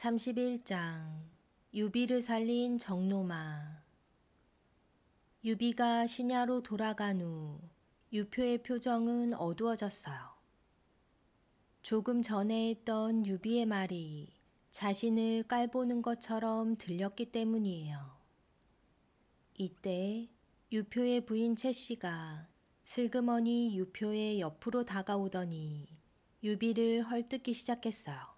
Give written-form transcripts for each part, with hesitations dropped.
31장 유비를 살린 정로마. 유비가 신야로 돌아간 후 유표의 표정은 어두워졌어요. 조금 전에 했던 유비의 말이 자신을 깔보는 것처럼 들렸기 때문이에요. 이때 유표의 부인 채씨가 슬그머니 유표의 옆으로 다가오더니 유비를 헐뜯기 시작했어요.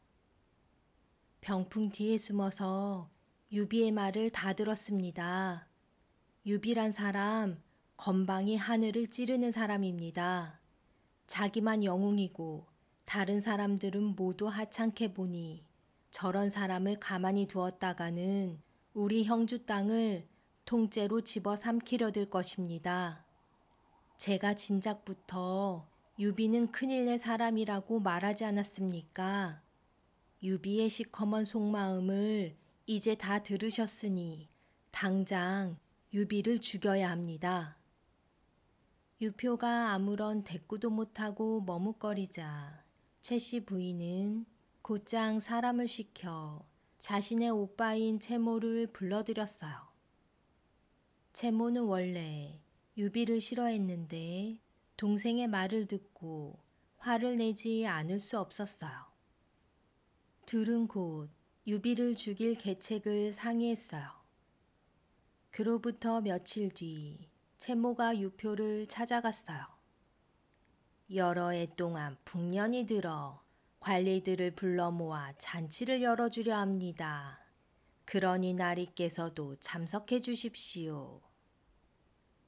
병풍 뒤에 숨어서 유비의 말을 다 들었습니다. 유비란 사람 건방이 하늘을 찌르는 사람입니다. 자기만 영웅이고 다른 사람들은 모두 하찮게 보니 저런 사람을 가만히 두었다가는 우리 형주 땅을 통째로 집어삼키려 들 것입니다. 제가 진작부터 유비는 큰일 낼 사람이라고 말하지 않았습니까? 유비의 시커먼 속마음을 이제 다 들으셨으니 당장 유비를 죽여야 합니다. 유표가 아무런 대꾸도 못하고 머뭇거리자 채씨 부인은 곧장 사람을 시켜 자신의 오빠인 채모를 불러들였어요. 채모는 원래 유비를 싫어했는데 동생의 말을 듣고 화를 내지 않을 수 없었어요. 둘은 곧 유비를 죽일 계책을 상의했어요. 그로부터 며칠 뒤 채모가 유표를 찾아갔어요. 여러 해 동안 풍년이 들어 관리들을 불러 모아 잔치를 열어주려 합니다. 그러니 나리께서도 참석해 주십시오.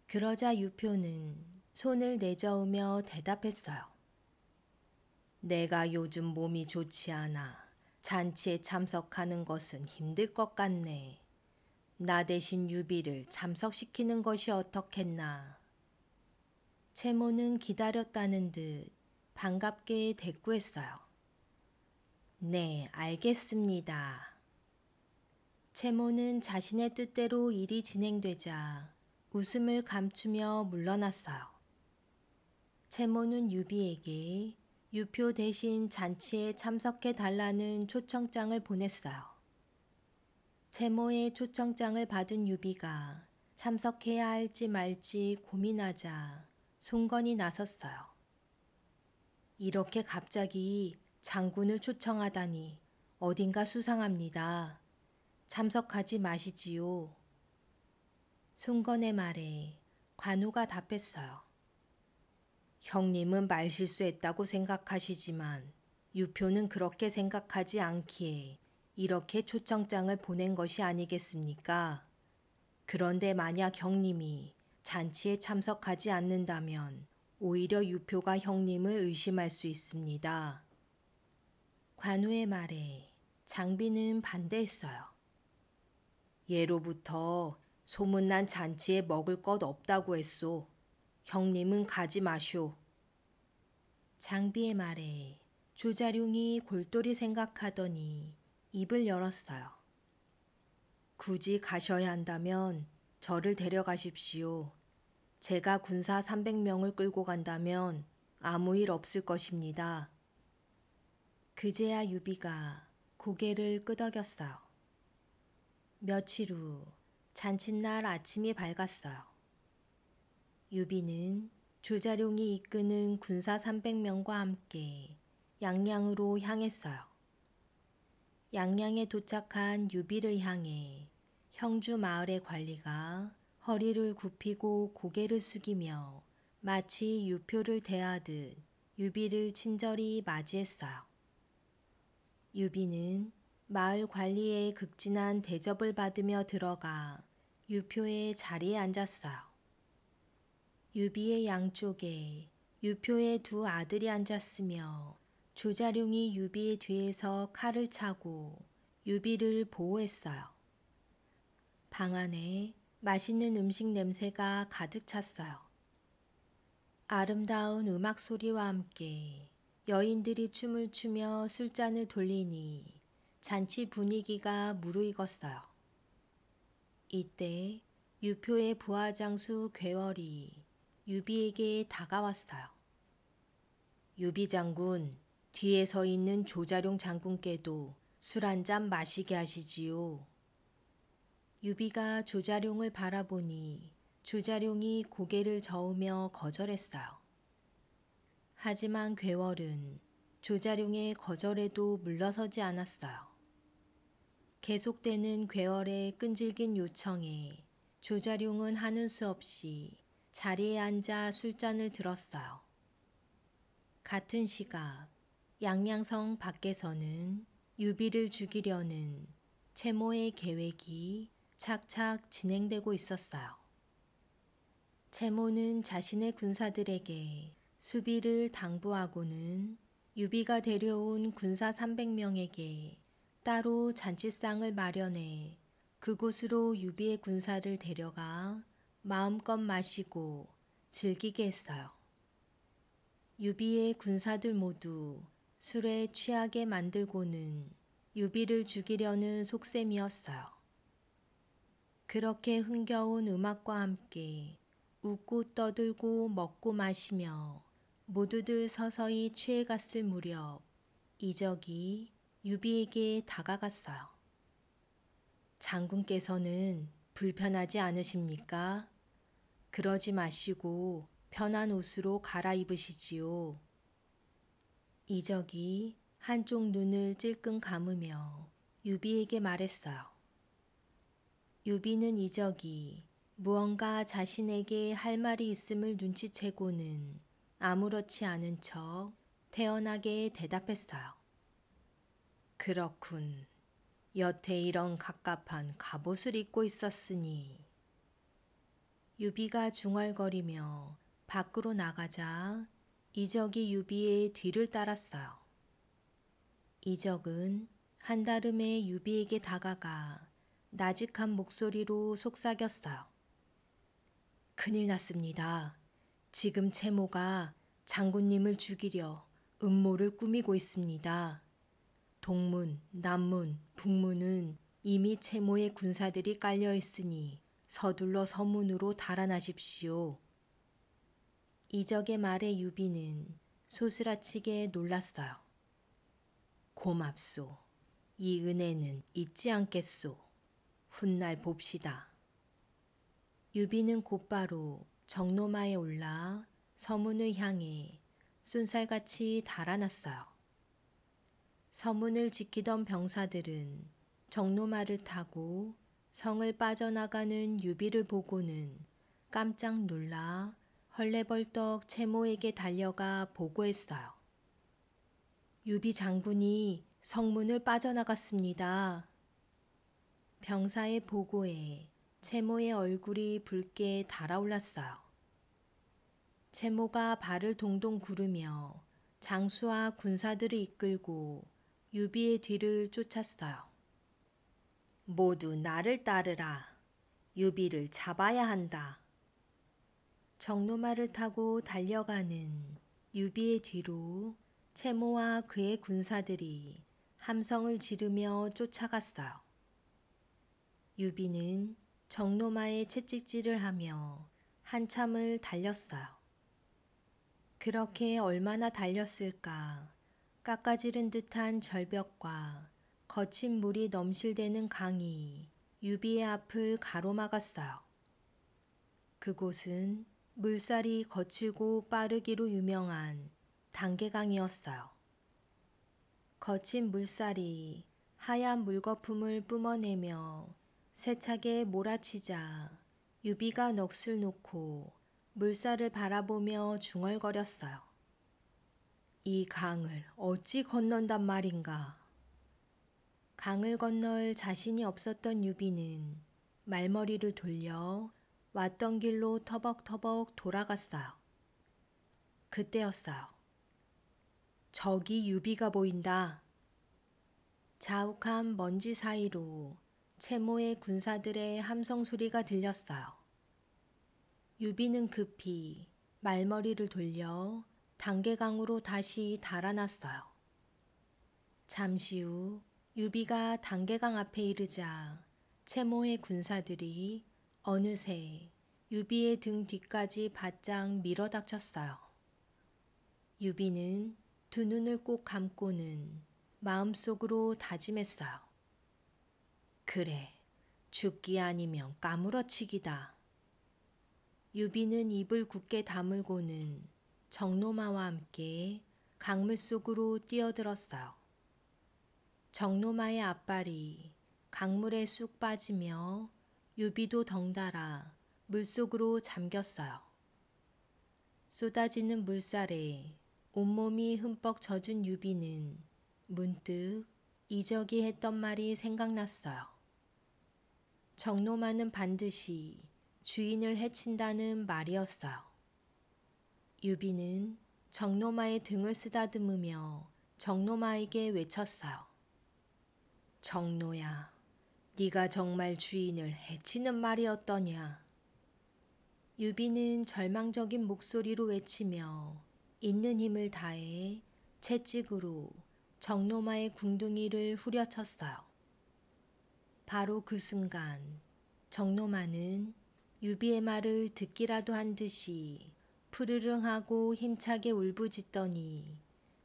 그러자 유표는 손을 내저으며 대답했어요. 내가 요즘 몸이 좋지 않아 잔치에 참석하는 것은 힘들 것 같네. 나 대신 유비를 참석시키는 것이 어떻겠나. 채모는 기다렸다는 듯 반갑게 대꾸했어요. 네, 알겠습니다. 채모는 자신의 뜻대로 일이 진행되자 웃음을 감추며 물러났어요. 채모는 유비에게 유표 대신 잔치에 참석해 달라는 초청장을 보냈어요. 채모의 초청장을 받은 유비가 참석해야 할지 말지 고민하자 송건이 나섰어요. 이렇게 갑자기 장군을 초청하다니 어딘가 수상합니다. 참석하지 마시지요. 송건의 말에 관우가 답했어요. 형님은 말실수했다고 생각하시지만 유표는 그렇게 생각하지 않기에 이렇게 초청장을 보낸 것이 아니겠습니까? 그런데 만약 형님이 잔치에 참석하지 않는다면 오히려 유표가 형님을 의심할 수 있습니다. 관우의 말에 장비는 반대했어요. 예로부터 소문난 잔치에 먹을 것 없다고 했소. 형님은 가지 마쇼. 장비의 말에 조자룡이 골똘히 생각하더니 입을 열었어요. 굳이 가셔야 한다면 저를 데려가십시오. 제가 군사 300명을 끌고 간다면 아무 일 없을 것입니다. 그제야 유비가 고개를 끄덕였어요. 며칠 후 잔칫날 아침이 밝았어요. 유비는 조자룡이 이끄는 군사 300명과 함께 양양으로 향했어요. 양양에 도착한 유비를 향해 형주 마을의 관리가 허리를 굽히고 고개를 숙이며 마치 유표를 대하듯 유비를 친절히 맞이했어요. 유비는 마을 관리의 극진한 대접을 받으며 들어가 유표의 자리에 앉았어요. 유비의 양쪽에 유표의 두 아들이 앉았으며 조자룡이 유비의 뒤에서 칼을 차고 유비를 보호했어요. 방 안에 맛있는 음식 냄새가 가득 찼어요. 아름다운 음악 소리와 함께 여인들이 춤을 추며 술잔을 돌리니 잔치 분위기가 무르익었어요. 이때 유표의 부하장수 괴월이 유비에게 다가왔어요. 유비 장군, 뒤에 서 있는 조자룡 장군께도 술 한 잔 마시게 하시지요. 유비가 조자룡을 바라보니 조자룡이 고개를 저으며 거절했어요. 하지만 괴월은 조자룡의 거절에도 물러서지 않았어요. 계속되는 괴월의 끈질긴 요청에 조자룡은 하는 수 없이 자리에 앉아 술잔을 들었어요. 같은 시각 양양성 밖에서는 유비를 죽이려는 채모의 계획이 착착 진행되고 있었어요. 채모는 자신의 군사들에게 수비를 당부하고는 유비가 데려온 군사 300명에게 따로 잔치상을 마련해 그곳으로 유비의 군사를 데려가 마음껏 마시고 즐기게 했어요. 유비의 군사들 모두 술에 취하게 만들고는 유비를 죽이려는 속셈이었어요. 그렇게 흥겨운 음악과 함께 웃고 떠들고 먹고 마시며 모두들 서서히 취해갔을 무렵 이적이 유비에게 다가갔어요. 장군께서는 불편하지 않으십니까? 그러지 마시고 편한 옷으로 갈아입으시지요. 이적이 한쪽 눈을 찔끔 감으며 유비에게 말했어요. 유비는 이적이 무언가 자신에게 할 말이 있음을 눈치채고는 아무렇지 않은 척 태연하게 대답했어요. 그렇군. 여태 이런 갑갑한 갑옷을 입고 있었으니. 유비가 중얼거리며 밖으로 나가자 이적이 유비의 뒤를 따랐어요. 이적은 한달음에 유비에게 다가가 나직한 목소리로 속삭였어요. 큰일 났습니다. 지금 채모가 장군님을 죽이려 음모를 꾸미고 있습니다. 동문, 남문, 북문은 이미 채모의 군사들이 깔려 있으니 서둘러 서문으로 달아나십시오. 이적의 말에 유비는 소스라치게 놀랐어요. 고맙소. 이 은혜는 잊지 않겠소. 훗날 봅시다. 유비는 곧바로 정로마에 올라 서문을 향해 쏜살같이 달아났어요. 서문을 지키던 병사들은 정로마를 타고 성을 빠져나가는 유비를 보고는 깜짝 놀라 헐레벌떡 채모에게 달려가 보고했어요. 유비 장군이 성문을 빠져나갔습니다. 병사의 보고에 채모의 얼굴이 붉게 달아올랐어요. 채모가 발을 동동 구르며 장수와 군사들을 이끌고 유비의 뒤를 쫓았어요. 모두 나를 따르라. 유비를 잡아야 한다. 정로마를 타고 달려가는 유비의 뒤로 채모와 그의 군사들이 함성을 지르며 쫓아갔어요. 유비는 정로마에 채찍질을 하며 한참을 달렸어요. 그렇게 얼마나 달렸을까? 깎아지른 듯한 절벽과 거친 물이 넘실대는 강이 유비의 앞을 가로막았어요. 그곳은 물살이 거칠고 빠르기로 유명한 단계강이었어요. 거친 물살이 하얀 물거품을 뿜어내며 세차게 몰아치자 유비가 넋을 놓고 물살을 바라보며 중얼거렸어요. 이 강을 어찌 건넌단 말인가. 강을 건널 자신이 없었던 유비는 말머리를 돌려 왔던 길로 터벅터벅 돌아갔어요. 그때였어요. 저기 유비가 보인다. 자욱한 먼지 사이로 채모의 군사들의 함성 소리가 들렸어요. 유비는 급히 말머리를 돌려 단계강으로 다시 달아났어요. 잠시 후 유비가 단계강 앞에 이르자 채모의 군사들이 어느새 유비의 등 뒤까지 바짝 밀어닥쳤어요. 유비는 두 눈을 꼭 감고는 마음속으로 다짐했어요. 그래, 죽기 아니면 까무러치기다. 유비는 입을 굳게 다물고는 정로마와 함께 강물 속으로 뛰어들었어요. 정로마의 앞발이 강물에 쑥 빠지며 유비도 덩달아 물속으로 잠겼어요. 쏟아지는 물살에 온몸이 흠뻑 젖은 유비는 문득 이적이 했던 말이 생각났어요. 정로마는 반드시 주인을 해친다는 말이었어요. 유비는 정로마의 등을 쓰다듬으며 정로마에게 외쳤어요. 정로야, 네가 정말 주인을 해치는 말이었더냐. 유비는 절망적인 목소리로 외치며 있는 힘을 다해 채찍으로 정로마의 궁둥이를 후려쳤어요. 바로 그 순간 정로마는 유비의 말을 듣기라도 한 듯이 푸르릉하고 힘차게 울부짖더니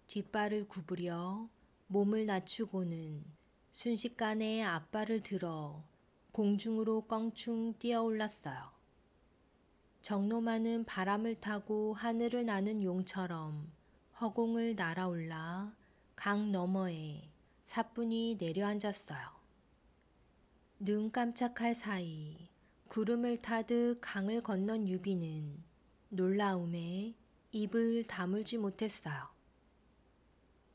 뒷발을 구부려 몸을 낮추고는 순식간에 앞발을 들어 공중으로 껑충 뛰어올랐어요. 정로마는 바람을 타고 하늘을 나는 용처럼 허공을 날아올라 강 너머에 사뿐히 내려앉았어요. 눈 깜짝할 사이 구름을 타듯 강을 건넌 유비는 놀라움에 입을 다물지 못했어요.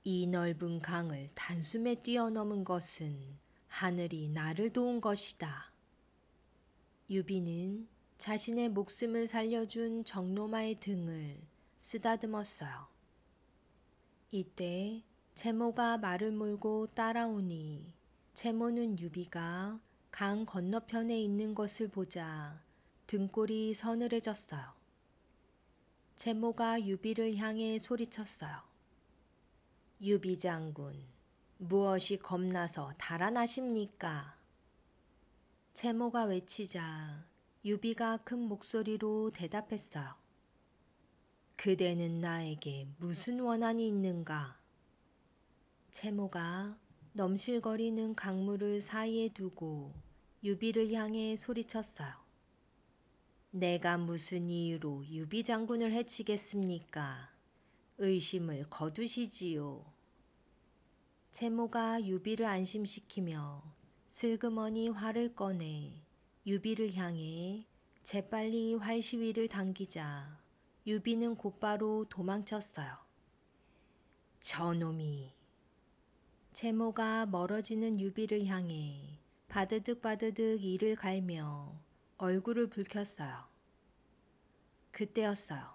이 넓은 강을 단숨에 뛰어넘은 것은 하늘이 나를 도운 것이다. 유비는 자신의 목숨을 살려준 정로마의 등을 쓰다듬었어요. 이때 채모가 말을 몰고 따라오니 채모는 유비가 강 건너편에 있는 것을 보자 등골이 서늘해졌어요. 채모가 유비를 향해 소리쳤어요. 유비 장군, 무엇이 겁나서 달아나십니까? 채모가 외치자 유비가 큰 목소리로 대답했어요. 그대는 나에게 무슨 원한이 있는가? 채모가 넘실거리는 강물을 사이에 두고 유비를 향해 소리쳤어요. 내가 무슨 이유로 유비 장군을 해치겠습니까? 의심을 거두시지요. 채모가 유비를 안심시키며 슬그머니 활을 꺼내 유비를 향해 재빨리 활시위를 당기자 유비는 곧바로 도망쳤어요. 저놈이. 채모가 멀어지는 유비를 향해 바드득바드득 이를 갈며 얼굴을 붉혔어요. 그때였어요.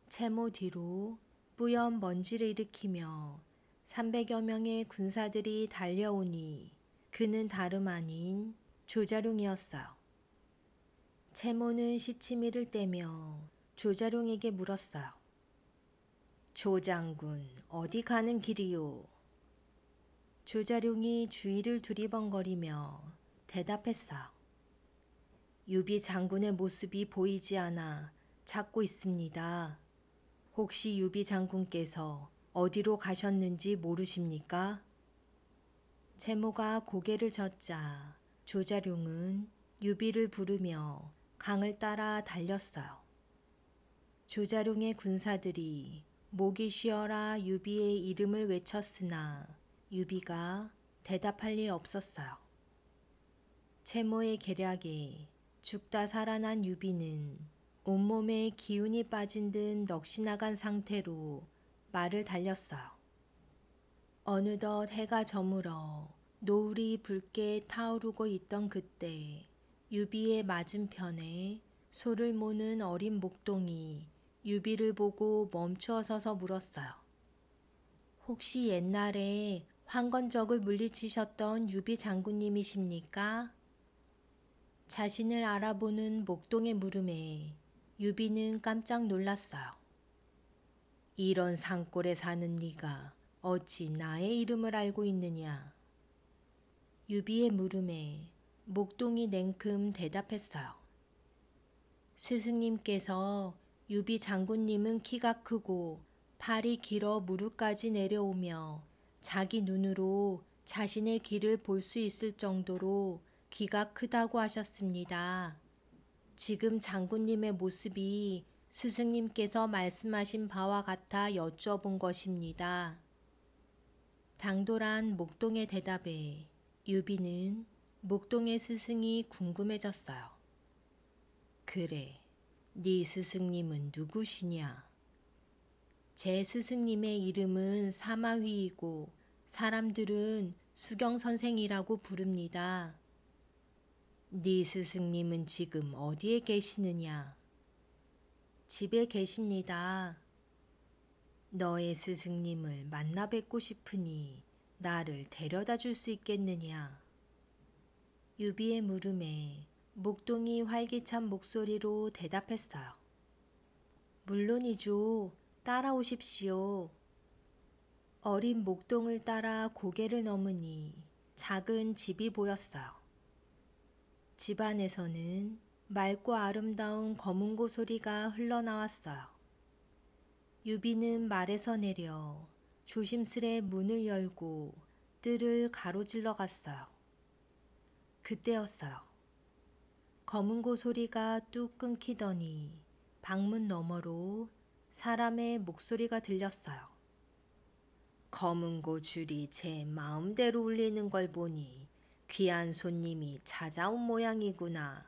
채모 뒤로 뿌연 먼지를 일으키며 300여 명의 군사들이 달려오니 그는 다름 아닌 조자룡이었어요. 채모는 시치미를 떼며 조자룡에게 물었어요. 조장군, 어디 가는 길이요? 조자룡이 주위를 두리번거리며 대답했어요. 유비 장군의 모습이 보이지 않아 찾고 있습니다. 혹시 유비 장군께서 어디로 가셨는지 모르십니까? 채모가 고개를 젓자 조자룡은 유비를 부르며 강을 따라 달렸어요. 조자룡의 군사들이 목이 쉬어라 유비의 이름을 외쳤으나 유비가 대답할 리 없었어요. 채모의 계략에 죽다 살아난 유비는 온몸에 기운이 빠진 듯 넋이 나간 상태로 말을 달렸어요. 어느덧 해가 저물어 노을이 붉게 타오르고 있던 그때 유비의 맞은편에 소를 모는 어린 목동이 유비를 보고 멈추어 서서 물었어요. 혹시 옛날에 황건적을 물리치셨던 유비 장군님이십니까? 자신을 알아보는 목동의 물음에 유비는 깜짝 놀랐어요. 이런 산골에 사는 네가 어찌 나의 이름을 알고 있느냐? 유비의 물음에 목동이 냉큼 대답했어요. 스승님께서 유비 장군님은 키가 크고 팔이 길어 무릎까지 내려오며 자기 눈으로 자신의 귀를 볼 수 있을 정도로 귀가 크다고 하셨습니다. 지금 장군님의 모습이 스승님께서 말씀하신 바와 같아 여쭈어본 것입니다. 당돌한 목동의 대답에 유비는 목동의 스승이 궁금해졌어요. 그래, 네 스승님은 누구시냐? 제 스승님의 이름은 사마휘이고 사람들은 수경 선생이라고 부릅니다. 네 스승님은 지금 어디에 계시느냐? 집에 계십니다. 너의 스승님을 만나 뵙고 싶으니 나를 데려다 줄 수 있겠느냐? 유비의 물음에 목동이 활기찬 목소리로 대답했어요. 물론이죠. 따라오십시오. 어린 목동을 따라 고개를 넘으니 작은 집이 보였어요. 집 안에서는 맑고 아름다운 검은고 소리가 흘러나왔어요. 유비는 말에서 내려 조심스레 문을 열고 뜰을 가로질러 갔어요. 그때였어요. 검은고 소리가 뚝 끊기더니 방문 너머로 사람의 목소리가 들렸어요. 검은고 줄이 제 마음대로 울리는 걸 보니 귀한 손님이 찾아온 모양이구나.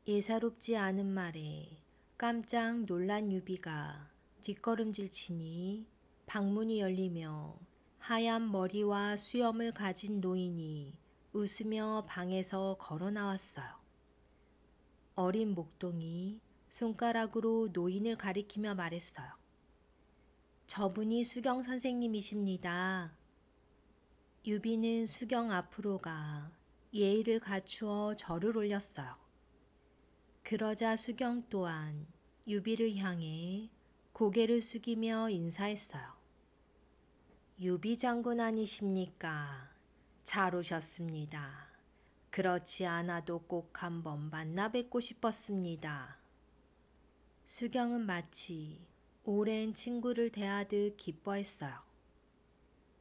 예사롭지 않은 말에 깜짝 놀란 유비가 뒷걸음질 치니 방문이 열리며 하얀 머리와 수염을 가진 노인이 웃으며 방에서 걸어 나왔어요. 어린 목동이 손가락으로 노인을 가리키며 말했어요. 저분이 수경 선생님이십니다. 유비는 수경 앞으로 가 예의를 갖추어 절을 올렸어요. 그러자 수경 또한 유비를 향해 고개를 숙이며 인사했어요. 유비 장군 아니십니까? 잘 오셨습니다. 그렇지 않아도 꼭 한번 만나 뵙고 싶었습니다. 수경은 마치 오랜 친구를 대하듯 기뻐했어요.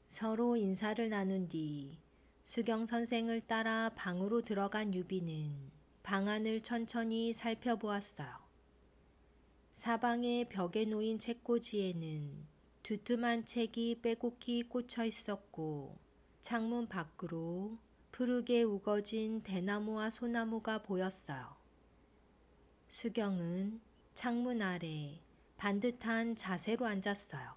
서로 인사를 나눈 뒤 수경 선생을 따라 방으로 들어간 유비는 방 안을 천천히 살펴보았어요. 사방의 벽에 놓인 책꽂이에는 두툼한 책이 빼곡히 꽂혀 있었고 창문 밖으로 푸르게 우거진 대나무와 소나무가 보였어요. 수경은 창문 아래 반듯한 자세로 앉았어요.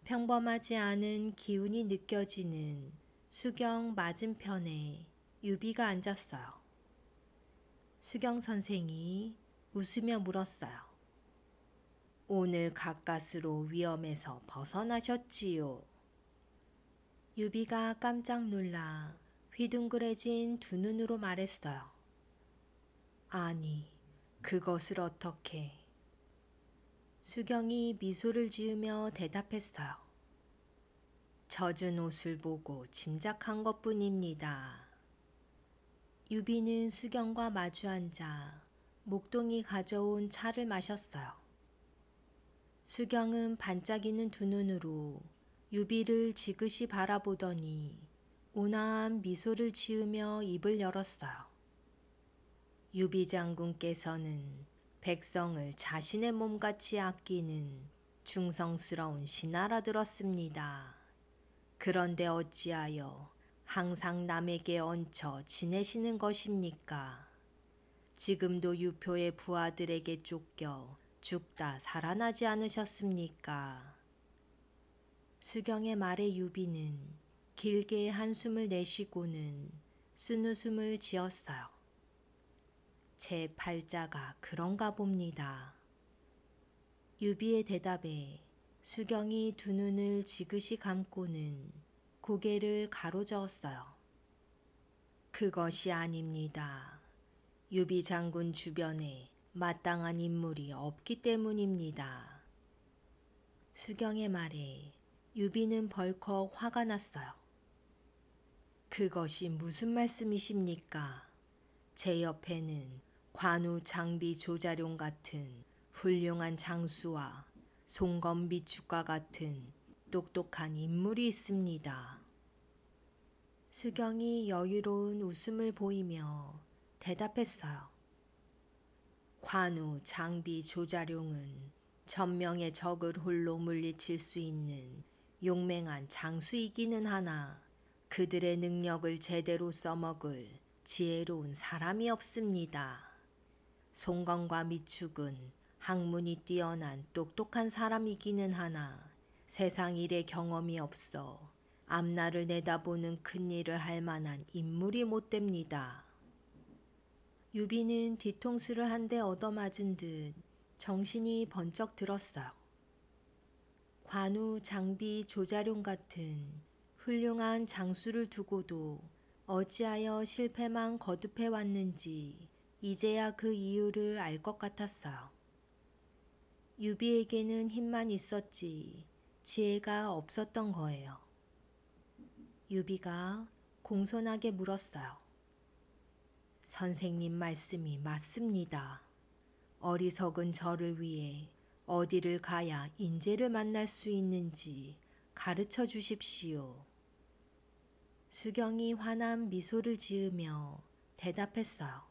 평범하지 않은 기운이 느껴지는 수경 맞은편에 유비가 앉았어요. 수경 선생이 웃으며 물었어요. 오늘 가까스로 위험에서 벗어나셨지요? 유비가 깜짝 놀라 휘둥그레진 두 눈으로 말했어요. 아니, 그것을 어떻게... 수경이 미소를 지으며 대답했어요. 젖은 옷을 보고 짐작한 것뿐입니다. 유비는 수경과 마주 앉아 목동이 가져온 차를 마셨어요. 수경은 반짝이는 두 눈으로 유비를 지그시 바라보더니 온화한 미소를 지으며 입을 열었어요. 유비 장군께서는 백성을 자신의 몸같이 아끼는 중성스러운 신하라 들었습니다. 그런데 어찌하여 항상 남에게 얹혀 지내시는 것입니까? 지금도 유표의 부하들에게 쫓겨 죽다 살아나지 않으셨습니까? 수경의 말에 유비는 길게 한숨을 내쉬고는 쓴웃음을 지었어요. 제 팔자가 그런가 봅니다. 유비의 대답에 수경이 두 눈을 지그시 감고는 고개를 가로저었어요. 그것이 아닙니다. 유비 장군 주변에 마땅한 인물이 없기 때문입니다. 수경의 말에 유비는 벌컥 화가 났어요. 그것이 무슨 말씀이십니까? 제 옆에는 관우 장비 조자룡 같은 훌륭한 장수와 송건비축과 같은 똑똑한 인물이 있습니다. 수경이 여유로운 웃음을 보이며 대답했어요. 관우 장비 조자룡은 천명의 적을 홀로 물리칠 수 있는 용맹한 장수이기는 하나 그들의 능력을 제대로 써먹을 지혜로운 사람이 없습니다. 송건과 미축은 학문이 뛰어난 똑똑한 사람이기는 하나 세상 일의 경험이 없어 앞날을 내다보는 큰일을 할 만한 인물이 못 됩니다. 유비는 뒤통수를 한 대 얻어맞은 듯 정신이 번쩍 들었어요. 관우, 장비, 조자룡 같은 훌륭한 장수를 두고도 어찌하여 실패만 거듭해 왔는지 이제야 그 이유를 알 것 같았어요. 유비에게는 힘만 있었지 지혜가 없었던 거예요. 유비가 공손하게 물었어요. 선생님 말씀이 맞습니다. 어리석은 저를 위해 어디를 가야 인재를 만날 수 있는지 가르쳐 주십시오. 수경이 환한 미소를 지으며 대답했어요.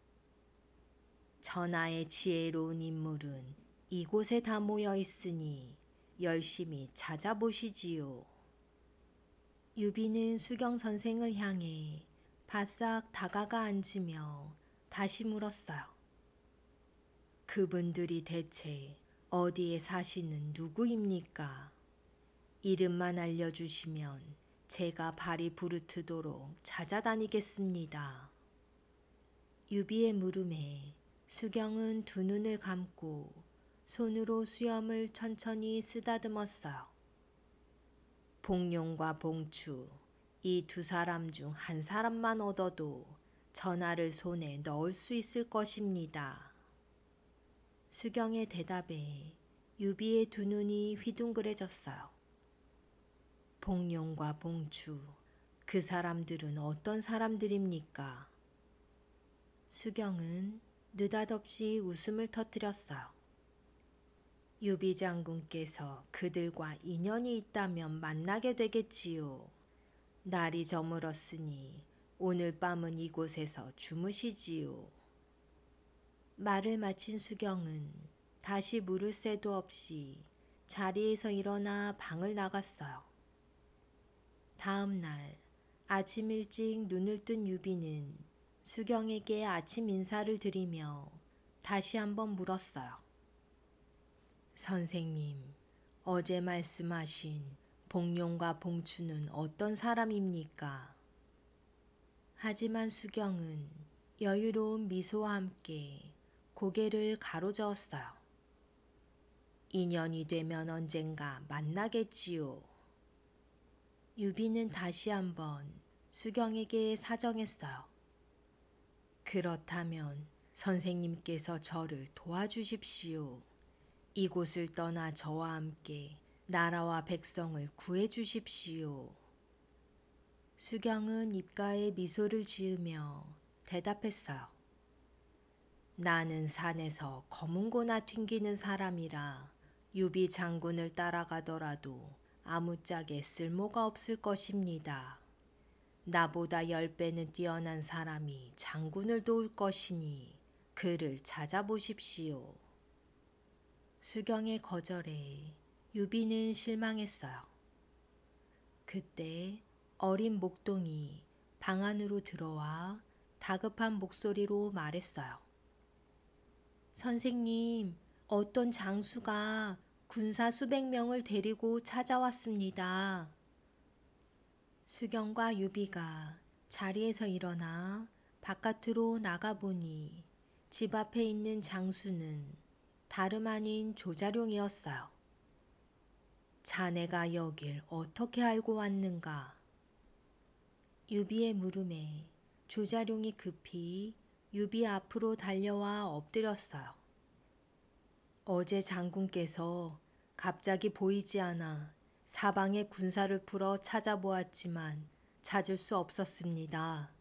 천하의 지혜로운 인물은 이곳에 다 모여 있으니 열심히 찾아보시지요. 유비는 수경 선생을 향해 바싹 다가가 앉으며 다시 물었어요. 그분들이 대체 어디에 사시는 누구입니까? 이름만 알려주시면 제가 발이 부르트도록 찾아다니겠습니다. 유비의 물음에 수경은 두 눈을 감고 손으로 수염을 천천히 쓰다듬었어요. 봉룡과 봉추, 이 두 사람 중 한 사람만 얻어도 전하를 손에 넣을 수 있을 것입니다. 수경의 대답에 유비의 두 눈이 휘둥그레졌어요. 봉룡과 봉추, 그 사람들은 어떤 사람들입니까? 수경은 느닷없이 웃음을 터뜨렸어요. 유비 장군께서 그들과 인연이 있다면 만나게 되겠지요. 날이 저물었으니 오늘 밤은 이곳에서 주무시지요. 말을 마친 수경은 다시 물을 새도 없이 자리에서 일어나 방을 나갔어요. 다음 날 아침 일찍 눈을 뜬 유비는 수경에게 아침 인사를 드리며 다시 한번 물었어요. 선생님, 어제 말씀하신 봉룡과 봉추는 어떤 사람입니까? 하지만 수경은 여유로운 미소와 함께 고개를 가로저었어요. 인연이 되면 언젠가 만나겠지요. 유비는 다시 한번 수경에게 사정했어요. 그렇다면 선생님께서 저를 도와주십시오. 이곳을 떠나 저와 함께 나라와 백성을 구해 주십시오. 수경은 입가에 미소를 지으며 대답했어요. 나는 산에서 검은고나 튕기는 사람이라 유비 장군을 따라가더라도 아무짝에 쓸모가 없을 것입니다. 나보다 10배는 뛰어난 사람이 장군을 도울 것이니 그를 찾아보십시오. 수경의 거절에 유비는 실망했어요. 그때 어린 목동이 방 안으로 들어와 다급한 목소리로 말했어요. 선생님, 어떤 장수가 군사 수백 명을 데리고 찾아왔습니다. 수경과 유비가 자리에서 일어나 바깥으로 나가보니 집 앞에 있는 장수는 다름 아닌 조자룡이었어요. 자네가 여길 어떻게 알고 왔는가? 유비의 물음에 조자룡이 급히 유비 앞으로 달려와 엎드렸어요. 어제 장군께서 갑자기 보이지 않아 사방에 군사를 풀어 찾아보았지만 찾을 수 없었습니다.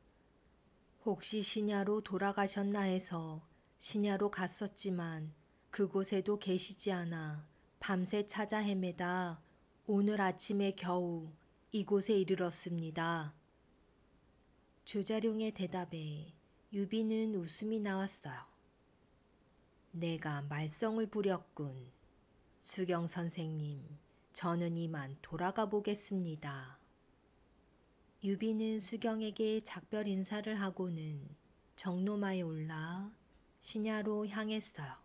혹시 신야로 돌아가셨나 해서 신야로 갔었지만 그곳에도 계시지 않아 밤새 찾아 헤매다 오늘 아침에 겨우 이곳에 이르렀습니다. 조자룡의 대답에 유비는 웃음이 나왔어요. 내가 말썽을 부렸군. 수경 선생님, 저는 이만 돌아가 보겠습니다. 유비는 수경에게 작별 인사를 하고는 정로마에 올라 신야로 향했어요.